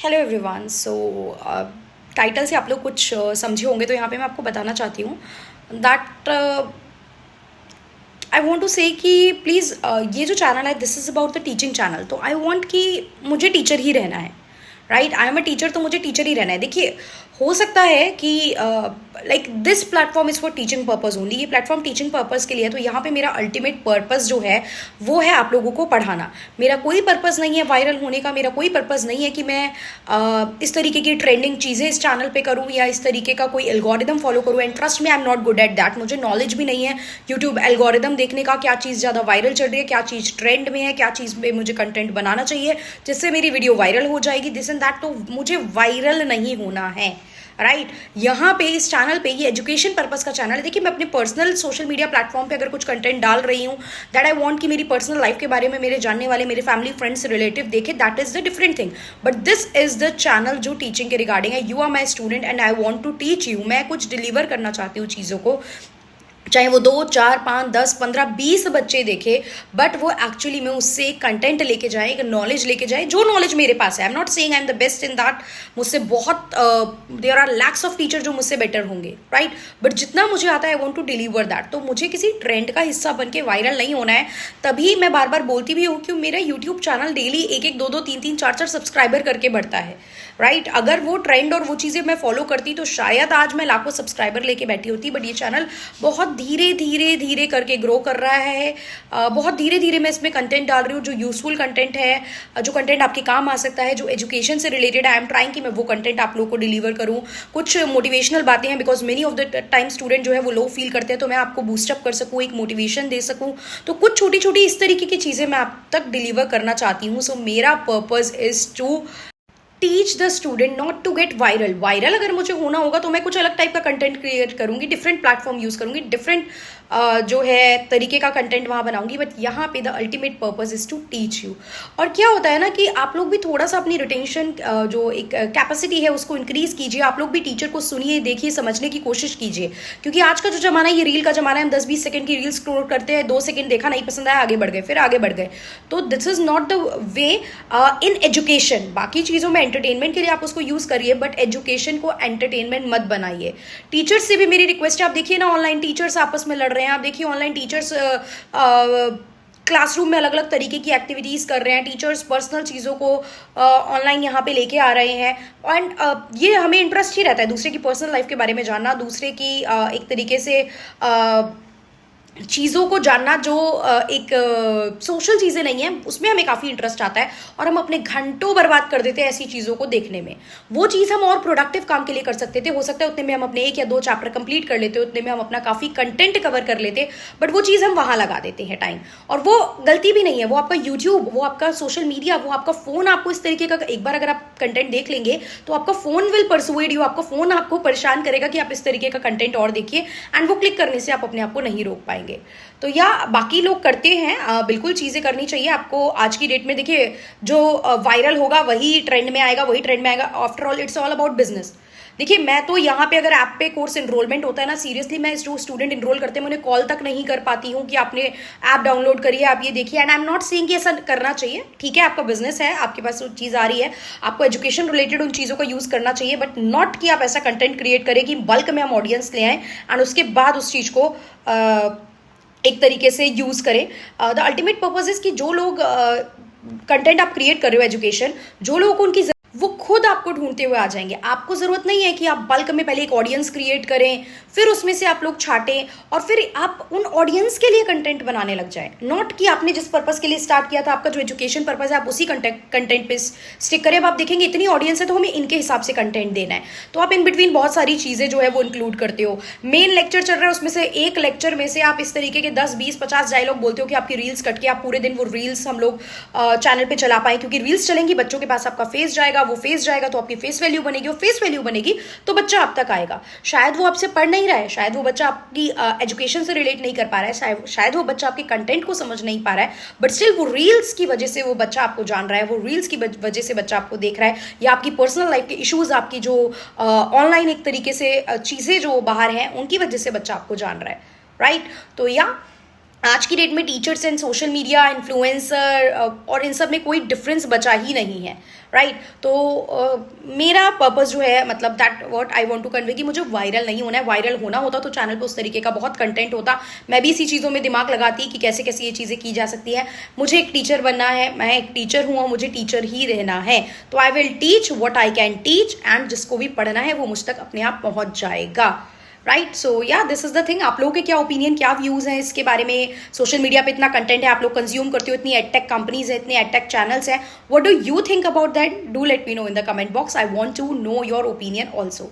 Hello everyone. Title से आप लोग कुछ समझे होंगे, तो यहाँ पे मैं आपको बताना चाहती हूँ दैट आई वॉन्ट टू से कि प्लीज़ ये जो चैनल है this is about the teaching channel. तो आई वॉन्ट कि मुझे टीचर ही रहना है, right. I am a teacher, तो मुझे टीचर ही रहना है। देखिए, हो सकता है कि like this platform is for teaching purpose only. ये प्लेटफॉर्म टीचिंग पर्पज़ के लिए है, तो यहाँ पे मेरा अल्टीमेट पर्पज़ जो है वो है आप लोगों को पढ़ाना। मेरा कोई पर्पज़ नहीं है वायरल होने का, मेरा कोई पर्पज़ नहीं है कि मैं इस तरीके की ट्रेंडिंग चीज़ें इस चैनल पे करूँ या इस तरीके का कोई एल्गोरिदम फॉलो करूँ। एंड ट्रस्ट में आई am not good at that. मुझे नॉलेज भी नहीं है यूट्यूब एल्गोरिदम देखने का, क्या चीज़ ज़्यादा वायरल चल रही है, क्या चीज़ ट्रेंड में है, क्या चीज़ पे मुझे कंटेंट बनाना चाहिए जिससे मेरी वीडियो वायरल हो जाएगी, दिस एंड दैट। तो मुझे वायरल नहीं होना है, राइट। यहाँ पे इस चैनल पे ये एजुकेशन पर्पस का चैनल है। देखिए, मैं अपने पर्सनल सोशल मीडिया प्लेटफॉर्म पे अगर कुछ कंटेंट डाल रही हूँ दैट आई वांट कि मेरी पर्सनल लाइफ के बारे में मेरे जानने वाले, मेरे फैमिली फ्रेंड्स रिलेटिव देखे, that is the different thing. But this is the channel जो टीचिंग के रिगार्डिंग है। You are my student and I want to teach you. मैं कुछ डिलीवर करना चाहती हूँ चीज़ों को, चाहे वो 2, 4, 5, 10, 15, 20 बच्चे देखे, बट वो एक्चुअली में उससे एक कंटेंट लेके जाए, एक नॉलेज लेके जाए, जो नॉलेज मेरे पास है। I am not saying I am the best in that. मुझसे बहुत there are lakhs of teacher जो मुझसे बेटर होंगे, राइट। बट जितना मुझे आता है I want to deliver that. तो मुझे किसी ट्रेंड का हिस्सा बन के वायरल नहीं होना है। तभी मैं बार बार बोलती भी हूँ कि मेरा यूट्यूब चैनल डेली 1-1, 2-2, 3-3, 4-4 सब्सक्राइबर करके बढ़ता है, राइट। अगर वो ट्रेंड और वो चीज़ें मैं फॉलो करती तो शायद आज मैं लाखों सब्सक्राइबर लेके बैठी होती। बट ये चैनल बहुत धीरे धीरे धीरे करके ग्रो कर रहा है। बहुत धीरे धीरे मैं इसमें कंटेंट डाल रही हूँ जो यूजफुल कंटेंट है, जो कंटेंट आपके काम आ सकता है, जो एजुकेशन से रिलेटेड। आई एम ट्राइंग कि मैं वो कंटेंट आप लोगों को डिलीवर करूँ। कुछ मोटिवेशनल बातें हैं, because many of the time student जो है वो लो फील करते हैं, तो मैं आपको बूस्टअप कर सकूँ, एक मोटिवेशन दे सकूँ। तो कुछ छोटी छोटी इस तरीके की चीज़ें मैं आप तक डिलीवर करना चाहती हूँ। सो मेरा purpose is to teach the student not to get viral. Viral अगर मुझे होना होगा तो मैं कुछ अलग टाइप का कंटेंट क्रिएट करूंगी, डिफरेंट प्लेटफॉर्म यूज करूंगी, डिफरेंट जो है तरीके का कंटेंट वहां बनाऊंगी। बट यहाँ पे the ultimate purpose is to teach you. और क्या होता है ना कि आप लोग भी थोड़ा सा अपनी रिटेंशन जो एक कैपेसिटी है उसको इंक्रीज कीजिए। आप लोग भी टीचर को सुनिए, देखिए, समझने की कोशिश कीजिए। क्योंकि आज का जो जमाना है ये रील का जमाना है। हम 10-20 सेकंड की रील स्क्रॉल करते हैं, 2 सेकंड देखा, नहीं पसंद आया, आगे बढ़ गए, फिर आगे बढ़ गए। तो this is not the way in education. बाकी चीज़ों में एंटरटेनमेंट के लिए आप उसको यूज़ करिए, बट एजुकेशन को एंटरटेनमेंट मत बनाइए। टीचर्स से भी मेरी रिक्वेस्ट है, आप देखिए ना ऑनलाइन टीचर्स आपस में लड़ रहे हैं। आप देखिए ऑनलाइन टीचर्स क्लासरूम में अलग अलग तरीके की एक्टिविटीज़ कर रहे हैं। टीचर्स पर्सनल चीज़ों को ऑनलाइन यहाँ पे लेके आ रहे हैं। एंड ये हमें इंटरेस्ट ही रहता है दूसरे की पर्सनल लाइफ के बारे में जानना, दूसरे की एक तरीके से चीज़ों को जानना जो एक सोशल चीज़ें नहीं है, उसमें हमें काफ़ी इंटरेस्ट आता है। और हम अपने घंटों बर्बाद कर देते हैं ऐसी चीज़ों को देखने में। वो चीज़ हम और प्रोडक्टिव काम के लिए कर सकते थे। हो सकता है उतने में हम अपने 1 या 2 चैप्टर कंप्लीट कर लेते, उतने में हम अपना काफ़ी कंटेंट कवर कर लेते। बट वो चीज़ हम वहाँ लगा देते हैं टाइम। और वो गलती भी नहीं है, वो आपका यूट्यूब, वो आपका सोशल मीडिया, वो आपका फ़ोन आपको इस तरीके का एक बार अगर आप कंटेंट देख लेंगे तो आपका फ़ोन विल परसुएड यू। आपका फ़ोन आपको परेशान करेगा कि आप इस तरीके का कंटेंट और देखिए, एंड वो क्लिक करने से आप अपने आप को नहीं रोक पाएंगे। तो या बाकी लोग करते हैं, बिल्कुल चीज़ें करनी चाहिए आपको। आज की डेट में देखिए, जो वायरल होगा वही ट्रेंड में आएगा, वही ट्रेंड में आएगा। After all it's all about business. देखिए, मैं तो यहाँ पे अगर ऐप पे कोर्स इनरोलमेंट होता है ना, सीरियसली मैं जो स्टूडेंट इनरोल करते हैं मैं उन्हें कॉल तक नहीं कर पाती हूँ कि आपने ऐप डाउनलोड करिए, आप ये देखिए। And I am not saying कि ऐसा करना चाहिए। ठीक है, आपका बिजनेस है, आपके पास वो चीज़ आ रही है, आपको एजुकेशन रिलेटेड उन चीज़ों का यूज़ करना चाहिए। बट नॉट कि आप ऐसा कंटेंट क्रिएट करें कि बल्क में हम ऑडियंस ले आएँ एंड उसके बाद उस चीज़ को एक तरीके से यूज़ करें। द अल्टीमेट पर्पज इज कि जो लोग कंटेंट आप क्रिएट कर रहे हो एजुकेशन, जो लोगों को उनकी वो खुद आपको ढूंढते हुए आ जाएंगे। आपको जरूरत नहीं है कि आप बल्क में पहले एक ऑडियंस क्रिएट करें, फिर उसमें से आप लोग छाटें और फिर आप उन ऑडियंस के लिए कंटेंट बनाने लग जाएं। नॉट कि आपने जिस पर्पस के लिए स्टार्ट किया था, आपका जो एजुकेशन पर्पस है, आप उसी कंटेंट पे स्टिक करें। अब आप देखेंगे इतनी ऑडियंस है तो हमें इनके हिसाब से कंटेंट देना है, तो आप इन बिटवीन बहुत सारी चीज़ें जो है वो इंक्लूड करते हो। मेन लेक्चर चल रहा है, उसमें से एक लेक्चर में से आप इस तरीके के 10, 20, 50 डायलॉग बोलते हो कि आपकी रील्स कट के आप पूरे दिन वो रील्स हम लोग चैनल पे चला पाए। क्योंकि रील्स चलेंगी, बच्चों के पास आपका फेस जाएगा, वो फेस जाएगा तो आपकी फेस वैल्यू बनेगी, और फेस वैल्यू बनेगी तो बच्चा आप तक आएगा। शायद वो आपसे पढ़ नहीं रहा है, शायद वो बच्चा आपकी एजुकेशन से रिलेट नहीं कर पा रहा है, शायद वो बच्चा आपके कंटेंट को समझ नहीं पा रहा है, बट स्टिल वो रील्स की वजह से वो बच्चा आपको जान रहा है, वो रील्स की वजह से बच्चा आपको देख रहा है, या आपकी पर्सनल लाइफ के इश्यूज, आपकी जो ऑनलाइन एक तरीके से चीज़ें जो बाहर हैं उनकी वजह से बच्चा आपको जान रहा है, राइट। तो या आज की डेट में teachers and social media influencer और इन सब में कोई डिफरेंस बचा ही नहीं है, राइट। तो मेरा पर्पस जो है, मतलब that what I want to convey, कि मुझे वायरल नहीं होना है। वायरल होना होता तो चैनल पे उस तरीके का बहुत कंटेंट होता, मैं भी इसी चीज़ों में दिमाग लगाती कि कैसे कैसे ये चीज़ें की जा सकती है। मुझे एक टीचर बनना है, मैं एक टीचर हूँ और मुझे टीचर ही रहना है, तो I will teach what I can teach, and जिसको भी पढ़ना है वो मुझ तक अपने आप पहुँच जाएगा, राइट। सो या दिस इज द थिंग। आप लोगों के क्या ओपिनियन, क्या व्यूज हैं इसके बारे में? सोशल मीडिया पे इतना कंटेंट है, आप लोग कंज्यूम करते हो, इतनी एडटेक कंपनीज है, इतने एडटेक चैनल्स हैं, what do you think about that? Do let me know in the comment box. I want to know your opinion also.